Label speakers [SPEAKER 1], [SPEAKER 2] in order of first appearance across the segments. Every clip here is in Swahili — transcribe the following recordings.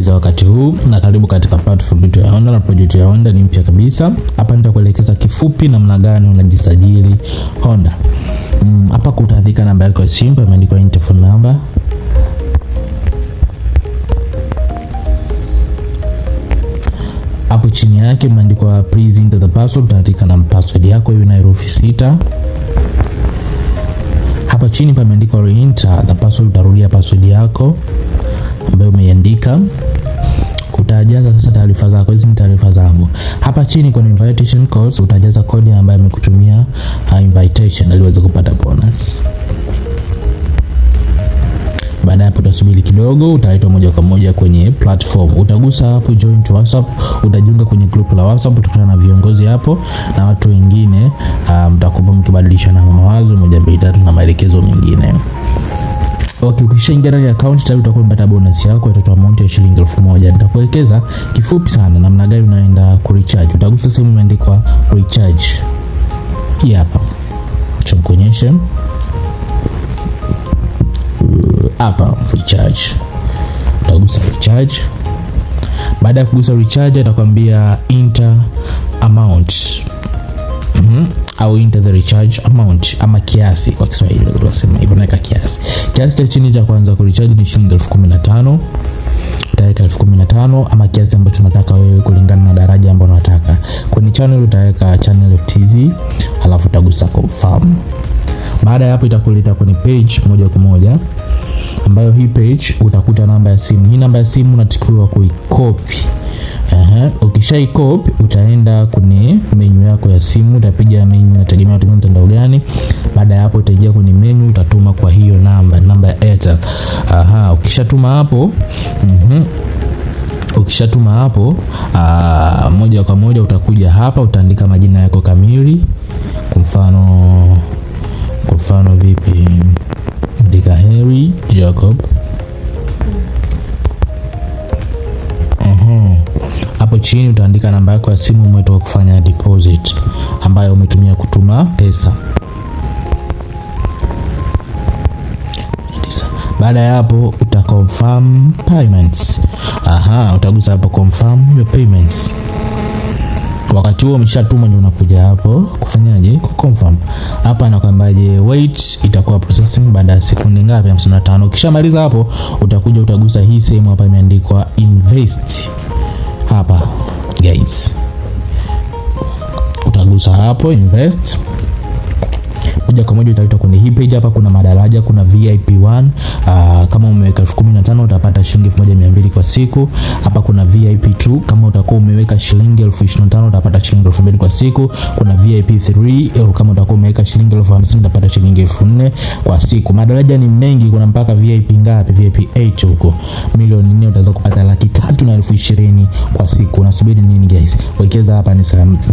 [SPEAKER 1] za wakati huu, na karibu katika platform yetu ya Honda. Na project ya Honda ni mpya kabisa. Hapa nitakuelekeza kifupi namna gani unajisajili Honda. Hapa utaandika namba yako ya simu, imeandikwa interphone number. Hapo chini yake imeandikwa please enter the password, utaandika na password yako hiyo na herufi 6. Hapa chini pameandikwa re-enter the password, utarudia password yako ambayo umeiandika. Utajaza sasa taarifa zako, hizi ni taarifa zangu. Hapa chini kuna invitation codes, utajaza kodi ambayo amekutumia invitation ili uweze kupata bonus. Baada hapo utasubiri kidogo, utaitwa moja kwa moja kwenye platform. Utagusa hapo join to WhatsApp, utajiunga kwenye group la WhatsApp, utakutana na viongozi hapo na watu wengine, mtakuwa mkibadilishana mawazo moja mbili tatu na maelekezo mengine. Okay, ukishaingia ndani ya account tayari utakuwa umepata bonus yako ya amount ya shilingi 1000. Nitakuelekeza kifupi sana namna gani unaenda ku recharge. Utagusa sehemu imeandikwa recharge. Hii hapa. Chamkuonyesha. Hapa recharge. Utagusa recharge. Baada ya kugusa recharge atakwambia enter amount. Au enter the recharge amount ama kiasi kwa Kiswahili tunasema hivyo, naweka kiasi. Kiasi cha chini cha kwanza ku recharge ni shilingi 15,000. Utaweka 15,000 ama kiasi ambacho unataka wewe kulingana na daraja ambalo unataka. Kwenye channel utaweka channel FTZ, alafu utagusa confirm. Baada ya hapo itakuleta kwenye page moja kwa moja, ambayo hii page utakuta namba ya simu. Hii namba ya simu unatakiwa kuicopy. Ukishaicopy utaenda kwenye menu yako ya simu, utapiga menu, unategemea utumie mtandao gani. Baada ya hapo utaingia kwenye menu, utatuma kwa hiyo namba ya Airtel. Ukishatuma hapo, moja kwa moja utakuja hapa, utaandika majina yako kamili. Kwa mfano vipi? Andika Harry Jacob. Hapo chini utaandika namba yako ya simu umetoka kufanya deposit ambayo umetumia kutuma pesa. Baada ya hapo utaconfirm payments. Utagusa hapo confirm your payments. Wakati huo umeshatuma ndio unakuja hapo kufanyaje? Kuconfirm. Hapa anakuambiaje wait, itakuwa processing baada ya sekunde ngapi? 55. Ukishamaliza hapo utakuja utagusa hii sehemu hapa imeandikwa invest. Hapa guys, utagusa hapo invest. Moja kwa moja utaita kwenye hii page. Hapa kuna madaraja, kuna VIP 1. Kama umeweka 15,000 utapata shilingi 1200 kwa siku. Hapa kuna VIP 2, kama utakuwa umeweka shilingi 25,000 utapata shilingi 2000 kwa siku. Kuna VIP 3, kama utakuwa umeweka shilingi 50,000 utapata shilingi 4000 kwa siku. Madaraja ni mengi, kuna mpaka VIP ngapi? VIP 8 huko. Milioni 4 utaweza kupata 3,20,000 kwa siku. Unasubiri nini guys? Wekeza hapa, ni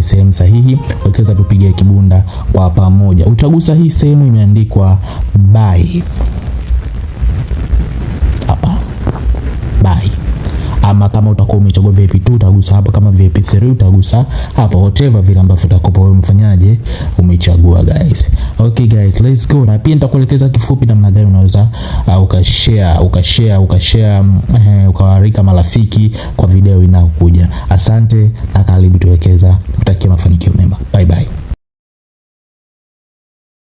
[SPEAKER 1] sehemu sahihi. Wekeza tupige kibunda kwa pamoja. Utagusa hii sehemu imeandikwa buy. Hapa buy. Ama kama utakuwa umechagua VIP 2 utagusa hapa, kama VIP 3 utagusa hapa, whatever vile ambavyo utakopa wewe mfanyaje umechagua guys. Okay guys, let's go. Na pia nitakuelekeza kifupi namna gani unaweza ukawarika marafiki kwa video inayokuja. Asante na karibu tuwekeza. Kutakia mafanikio mema. Bye bye.